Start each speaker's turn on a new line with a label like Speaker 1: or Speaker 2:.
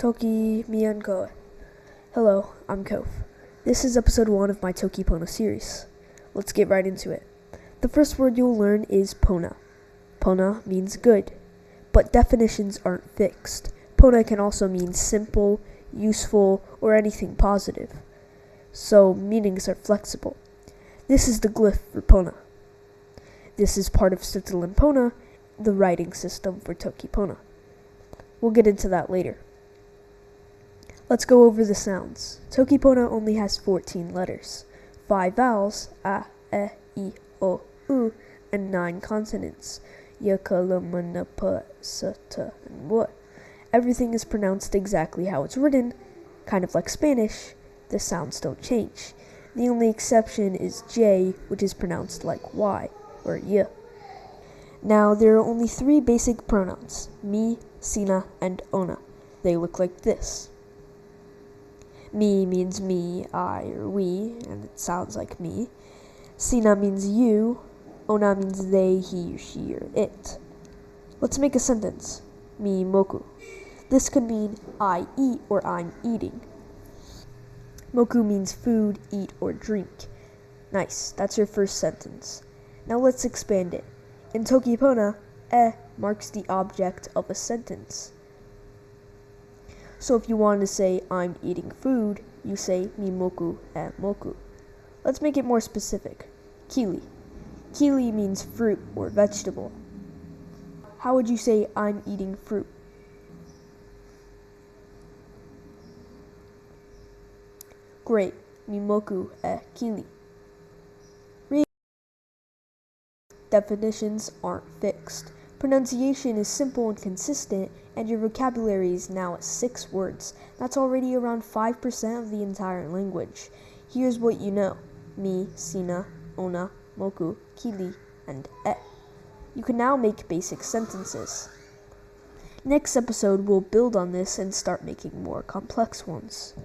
Speaker 1: Toki Mianko. Hello, I'm Kof. This is episode 1 of my Toki Pona series. Let's get right into it. The first word you'll learn is Pona. Pona means good, but definitions aren't fixed. Pona can also mean simple, useful, or anything positive. So meanings are flexible. This is the glyph for Pona. This is part of Switzerland Pona, the writing system for Toki Pona. We'll get into that later. Let's go over the sounds. Toki Pona only has 14 letters, 5 vowels, a, e, I, o, u, and 9 consonants, y, k, l, m, n, p, s, t, and w. Everything is pronounced exactly how it's written, kind of like Spanish. The sounds don't change. The only exception is J, which is pronounced like Y, or y. Now, there are only 3 basic pronouns, me, sina, and ona. They look like this. Me means me, I, or we, and it sounds like me. Sina means you. Ona means they, he, she, or it. Let's make a sentence. Me moku. This could mean I eat or I'm eating. Moku means food, eat, or drink. Nice, that's your first sentence. Now let's expand it. In Toki Pona, e marks the object of a sentence. So if you want to say, I'm eating food, you say, mi moku e moku. Let's make it more specific. Kili. Kili means fruit or vegetable. How would you say, I'm eating fruit? Great. Mi moku e kili. Definitions aren't fixed. Pronunciation is simple and consistent, and your vocabulary is now at 6 words. That's already around 5% of the entire language. Here's what you know. Me, sina, ona, moku, kili, and e. You can now make basic sentences. Next episode, we'll build on this and start making more complex ones.